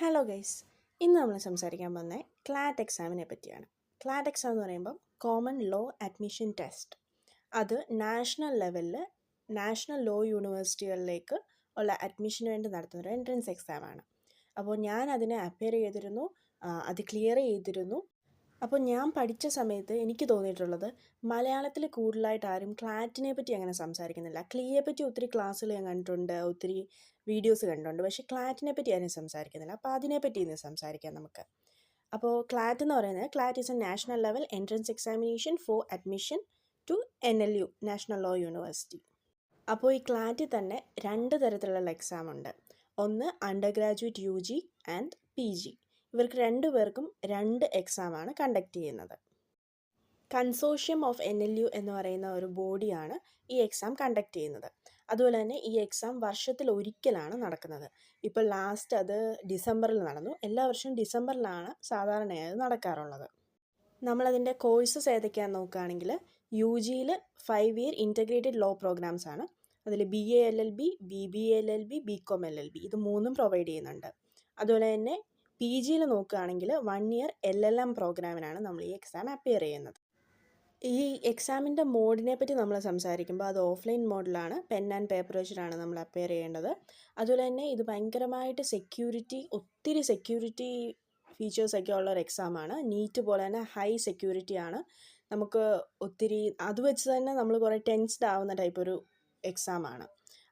Hello guys, ഇന്ന് നമ്മൾ സംസാരിക്കാൻ പോകുന്നത് ക്ലാറ്റ് എക്സാമിനെ പറ്റിയാണ്. ക്ലാറ്റ് എക്സാം എന്ന് പറയുമ്പോൾ കോമൺ ലോ അഡ്മിഷൻ ടെസ്റ്റ്. അത് നാഷണൽ ലെവലിൽ നാഷണൽ ലോ യൂണിവേഴ്സിറ്റികളിലേക്ക് ഉള്ള അഡ്മിഷന് വേണ്ടി നടത്തുന്ന ഒരു എൻട്രൻസ് എക്സാമാണ്. അപ്പോൾ ഞാൻ അതിനെ അപ്പിയർ ചെയ്തിരുന്നു, അത് ക്ലിയർ ചെയ്തിരുന്നു. അപ്പോൾ ഞാൻ പഠിച്ച സമയത്ത് എനിക്ക് തോന്നിയിട്ടുള്ളത് മലയാളത്തിൽ കൂടുതലായിട്ട് ആരും ക്ലാറ്റിനെ പറ്റി അങ്ങനെ സംസാരിക്കുന്നില്ല. ക്ലിയെ പറ്റി ഒത്തിരി ക്ലാസ്സുകൾ ഞാൻ കണ്ടിട്ടുണ്ട്, ഒത്തിരി വീഡിയോസ് കണ്ടിട്ടുണ്ട്, പക്ഷേ ക്ലാറ്റിനെ പറ്റി ആരും സംസാരിക്കുന്നില്ല. അപ്പോൾ അതിനെപ്പറ്റി ഇന്ന് സംസാരിക്കാം നമുക്ക്. അപ്പോൾ ക്ലാറ്റ് എന്ന് പറയുന്നത് CLAT is a national level entrance examination for admission to NLU national law university. അപ്പോൾ ഈ ക്ലാറ്റിൽ തന്നെ രണ്ട് തരത്തിലുള്ള എക്സാം ഉണ്ട്. ഒന്ന് undergraduate UG and PG. ഇവർക്ക് രണ്ടുപേർക്കും രണ്ട് എക്സാമാണ് കണ്ടക്ട് ചെയ്യുന്നത്. കൺസോഷ്യം ഓഫ് NLU എന്ന് പറയുന്ന ഒരു ബോഡിയാണ് ഈ എക്സാം കണ്ടക്ട് ചെയ്യുന്നത്. അതുപോലെ തന്നെ ഈ എക്സാം വർഷത്തിൽ ഒരിക്കലാണ് നടക്കുന്നത്. ഇപ്പോൾ ലാസ്റ്റ് അത് ഡിസംബറിൽ നടന്നു. എല്ലാ വർഷവും ഡിസംബറിലാണ് സാധാരണയായി നടക്കാറുള്ളത്. നമ്മളതിൻ്റെ കോഴ്സസ് ഏതൊക്കെയാണെന്ന് നോക്കുകയാണെങ്കിൽ UGയിൽ 5 ഇയർ ഇൻ്റഗ്രേറ്റഡ് ലോ പ്രോഗ്രാംസ് ആണ്. അതിൽ BA LLB, BBA LLB, BCom LLB ഇത് മൂന്നും പ്രൊവൈഡ് ചെയ്യുന്നുണ്ട്. അതുപോലെ തന്നെ PGയിൽ നോക്കുകയാണെങ്കിൽ 1 ഇയർ LLM പ്രോഗ്രാമിനാണ് നമ്മൾ ഈ എക്സാം അപ്പിയർ ചെയ്യുന്നത്. ഈ എക്സാമിൻ്റെ മോഡിനെ പറ്റി നമ്മൾ സംസാരിക്കുമ്പോൾ അത് ഓഫ്ലൈൻ മോഡിലാണ്, പെൻ ആൻഡ് പേപ്പർ വെച്ചിട്ടാണ് നമ്മൾ അപ്പിയർ ചെയ്യേണ്ടത്. അതുപോലെ തന്നെ ഇത് ഭയങ്കരമായിട്ട് ഒത്തിരി സെക്യൂരിറ്റി ഫീച്ചേഴ്സൊക്കെ ഉള്ള ഒരു എക്സാമാണ്. നീറ്റ് പോലെ തന്നെ ഹൈ സെക്യൂരിറ്റി ആണ്. നമുക്ക് ഒത്തിരി അത് വെച്ച് തന്നെ നമ്മൾ കുറേ ടെൻസ്ഡ് ആവുന്ന ടൈപ്പ് ഒരു എക്സാമാണ്.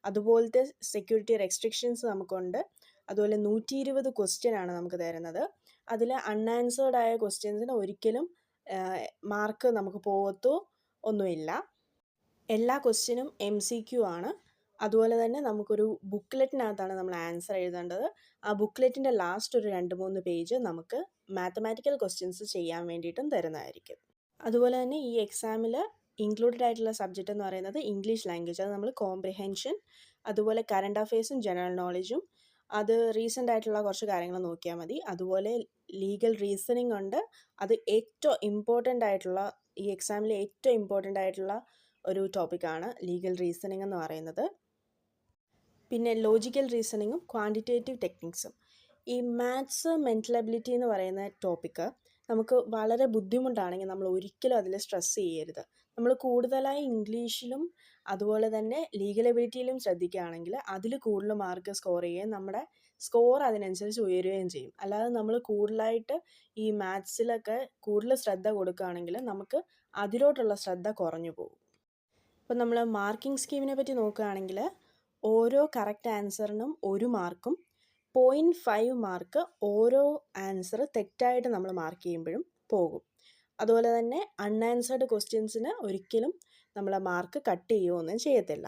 അതുപോലത്തെ സെക്യൂരിറ്റി റെസ്ട്രിക്ഷൻസ് നമുക്കുണ്ട്. അതുപോലെ 120 ക്വസ്റ്റ്യൻ ആണ് നമുക്ക് തരുന്നത്. അതിൽ അൺആൻസേർഡ് ആയ ക്വസ്റ്റ്യൻസിന് ഒരിക്കലും മാർക്ക് നമുക്ക് പോകത്തോ ഒന്നുമില്ല. എല്ലാ ക്വസ്റ്റ്യനും MCQ ആണ്. അതുപോലെ തന്നെ നമുക്കൊരു ബുക്ക്ലെറ്റിനകത്താണ് നമ്മൾ ആൻസർ എഴുതേണ്ടത്. ആ ബുക്ക്ലെറ്റിൻ്റെ ലാസ്റ്റ് ഒരു 2-3 പേജ് നമുക്ക് മാത്തമാറ്റിക്കൽ ക്വസ്റ്റ്യൻസ് ചെയ്യാൻ വേണ്ടിയിട്ടും തരുന്നതായിരിക്കും. അതുപോലെ തന്നെ ഈ എക്സാമിൽ ഇൻക്ലൂഡഡ് ആയിട്ടുള്ള സബ്ജക്റ്റ് എന്ന് പറയുന്നത് ഇംഗ്ലീഷ് ലാംഗ്വേജ്. അത് നമ്മൾ കോംപ്രിഹെൻഷൻ, അതുപോലെ കറണ്ട് അഫെയർസും ജനറൽ നോളജും, അത് റീസെൻ്റ് ആയിട്ടുള്ള കുറച്ച് കാര്യങ്ങൾ നോക്കിയാൽ മതി. അതുപോലെ ലീഗൽ റീസണിങ് ഉണ്ട്. അത് ഏറ്റവും ഇമ്പോർട്ടൻ്റ് ആയിട്ടുള്ള ഈ എക്സാമിൽ ഏറ്റവും ഇമ്പോർട്ടൻ്റ് ആയിട്ടുള്ള ഒരു ടോപ്പിക്കാണ് ലീഗൽ റീസണിങ് എന്ന് പറയുന്നത്. പിന്നെ ലോജിക്കൽ റീസണിങ്ങും ക്വാണ്ടിറ്റേറ്റീവ് ടെക്നിക്സും. ഈ മാത്സ് മെൻ്റൽ എബിലിറ്റി എന്ന് പറയുന്ന ടോപ്പിക്ക് നമുക്ക് വളരെ ബുദ്ധിമുട്ടാണെങ്കിൽ നമ്മൾ ഒരിക്കലും അതിൽ സ്ട്രെസ് ചെയ്യരുത്. നമ്മൾ കൂടുതലായി ഇംഗ്ലീഷിലും അതുപോലെ തന്നെ ലീഗൽ എബിലിറ്റിയിലും ശ്രദ്ധിക്കുകയാണെങ്കിൽ അതിൽ കൂടുതൽ മാർക്ക് സ്കോർ ചെയ്യുകയും നമ്മുടെ സ്കോർ അതിനനുസരിച്ച് ഉയരുകയും ചെയ്യും. അല്ലാതെ നമ്മൾ കൂടുതലായിട്ട് ഈ മാത്സിലൊക്കെ കൂടുതൽ ശ്രദ്ധ കൊടുക്കുകയാണെങ്കിൽ നമുക്ക് അതിലോട്ടുള്ള ശ്രദ്ധ കുറഞ്ഞു പോകും. ഇപ്പം നമ്മൾ മാർക്കിംഗ് സ്കീമിനെ പറ്റി നോക്കുകയാണെങ്കിൽ ഓരോ കറക്റ്റ് ആൻസറിനും 1 മാർക്കും 0.5 മാർക്ക് ഓരോ ആൻസർ തെറ്റായിട്ട് നമ്മൾ മാർക്ക് ചെയ്യുമ്പോഴും പോകും. അതുപോലെ തന്നെ അൺആൻസേർഡ് ക്വസ്റ്റ്യൻസിന് ഒരിക്കലും നമ്മൾ മാർക്ക് കട്ട് ചെയ്യുകയൊന്നും ചെയ്യത്തില്ല.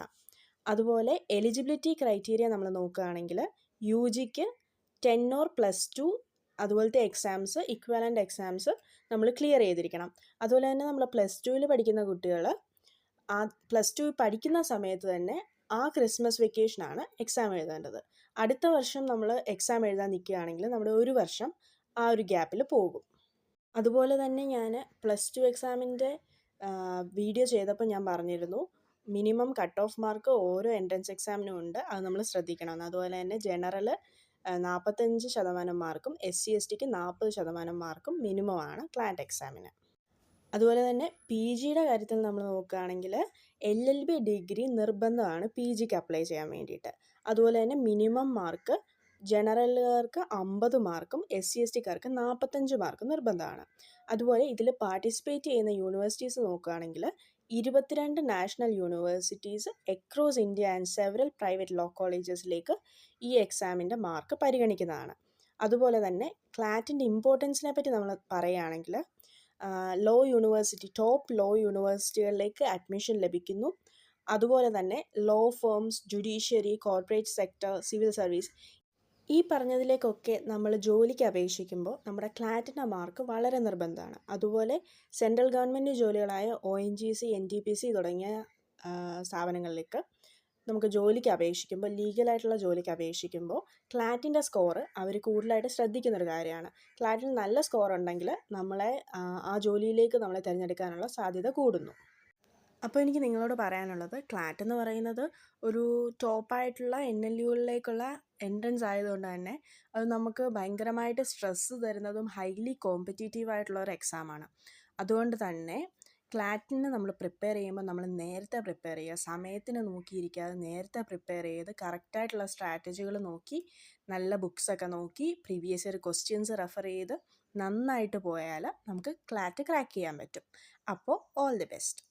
അതുപോലെ എലിജിബിലിറ്റി ക്രൈറ്റീരിയ നമ്മൾ നോക്കുകയാണെങ്കിൽ UGക്ക് 10 or +2 അതുപോലത്തെ എക്സാംസ്, ഇക്വാലൻ്റ് എക്സാംസ് നമ്മൾ ക്ലിയർ ചെയ്തിരിക്കണം. അതുപോലെ തന്നെ നമ്മൾ +2 പഠിക്കുന്ന കുട്ടികൾ ആ +2 പഠിക്കുന്ന സമയത്ത് തന്നെ ആ ക്രിസ്മസ് വെക്കേഷനാണ് എക്സാം എഴുതേണ്ടത്. അടുത്ത വർഷം നമ്മൾ എക്സാം എഴുതാൻ നിൽക്കുകയാണെങ്കിൽ നമ്മുടെ ഒരു വർഷം ആ ഒരു ഗ്യാപ്പിൽ പോകും. അതുപോലെ തന്നെ ഞാൻ +2 എക്സാമിൻ്റെ വീഡിയോ ചെയ്തപ്പോൾ ഞാൻ പറഞ്ഞിരുന്നു മിനിമം കട്ട് ഓഫ് മാർക്ക് ഓരോ എൻട്രൻസ് എക്സാമിനും ഉണ്ട്, അത് നമ്മൾ ശ്രദ്ധിക്കണം. അതുപോലെ തന്നെ ജനറൽ 45% മാർക്കും SC/STക്ക് 40% മാർക്കും മിനിമമാണ് ക്ലാറ്റ് എക്സാമിന്. അതുപോലെ തന്നെ PGയുടെ കാര്യത്തിൽ നമ്മൾ നോക്കുകയാണെങ്കിൽ LLB ഡിഗ്രി നിർബന്ധമാണ് PGക്ക് അപ്ലൈ ചെയ്യാൻ വേണ്ടിയിട്ട്. അതുപോലെ തന്നെ മിനിമം മാർക്ക് ജനറലുകാർക്ക് 50 മാർക്കും SC/STക്കാർക്ക് 45 മാർക്കും നിർബന്ധമാണ്. അതുപോലെ ഇതിൽ പാർട്ടിസിപ്പേറ്റ് ചെയ്യുന്ന യൂണിവേഴ്സിറ്റീസ് നോക്കുകയാണെങ്കിൽ 22 national universities across India and several private law കോളേജസിലേക്ക് ഈ എക്സാമിൻ്റെ മാർക്ക് പരിഗണിക്കുന്നതാണ്. അതുപോലെ തന്നെ ക്ലാറ്റിൻ്റെ ഇമ്പോർട്ടൻസിനെ പറ്റി നമ്മൾ പറയുകയാണെങ്കിൽ ടോപ്പ് ലോ യൂണിവേഴ്സിറ്റികളിലേക്ക് അഡ്മിഷൻ ലഭിക്കുന്നു. അതുപോലെ തന്നെ law firms, judiciary, corporate sector, civil service ഈ പറഞ്ഞതിലേക്കൊക്കെ നമ്മൾ ജോലിക്ക് അപേക്ഷിക്കുമ്പോൾ നമ്മുടെ ക്ലാറ്റിൻ്റെ മാർക്ക് വളരെ നിർബന്ധമാണ്. അതുപോലെ സെൻട്രൽ ഗവൺമെൻറ് ജോലികളായ ONGC, NTPC തുടങ്ങിയ സ്ഥാപനങ്ങളിലേക്ക് നമുക്ക് ജോലിക്ക് അപേക്ഷിക്കുമ്പോൾ, ലീഗലായിട്ടുള്ള ജോലിക്ക് അപേക്ഷിക്കുമ്പോൾ ക്ലാറ്റിൻ്റെ സ്കോർ അവർ കൂടുതലായിട്ട് ശ്രദ്ധിക്കുന്നൊരു കാര്യമാണ്. ക്ലാറ്റിൽ നല്ല സ്കോർ ഉണ്ടെങ്കിൽ നമ്മളെ ആ ജോലിയിലേക്ക് നമ്മളെ തിരഞ്ഞെടുക്കാനുള്ള സാധ്യത കൂടുന്നു. അപ്പോൾ എനിക്ക് നിങ്ങളോട് പറയാനുള്ളത്, ക്ലാറ്റ് എന്ന് പറയുന്നത് ഒരു ടോപ്പായിട്ടുള്ള NLUകളിലേക്കുള്ള എൻട്രൻസ് ആയതുകൊണ്ട് തന്നെ അത് നമുക്ക് ഭയങ്കരമായിട്ട് സ്ട്രെസ്സ് തരുന്നതും ഹൈലി കോമ്പറ്റീറ്റീവ് ആയിട്ടുള്ള ഒരു എക്സാമാണ്. അതുകൊണ്ട് തന്നെ ക്ലാറ്റിന് നമ്മൾ പ്രിപ്പയർ ചെയ്യുമ്പോൾ നമ്മൾ നേരത്തെ പ്രിപ്പയർ ചെയ്യുക, സമയത്തിന് നോക്കിയിരിക്കാതെ നേരത്തെ പ്രിപ്പയർ ചെയ്ത് കറക്റ്റായിട്ടുള്ള സ്ട്രാറ്റജികൾ നോക്കി, നല്ല ബുക്സൊക്കെ നോക്കി പ്രീവിയസ് ഇയർ ക്വസ്റ്റ്യൻസ് റെഫർ ചെയ്ത് നന്നായിട്ട് പോയാൽ നമുക്ക് ക്ലാറ്റ് ക്രാക്ക് ചെയ്യാൻ പറ്റും. അപ്പോൾ ഓൾ ദി ബെസ്റ്റ്.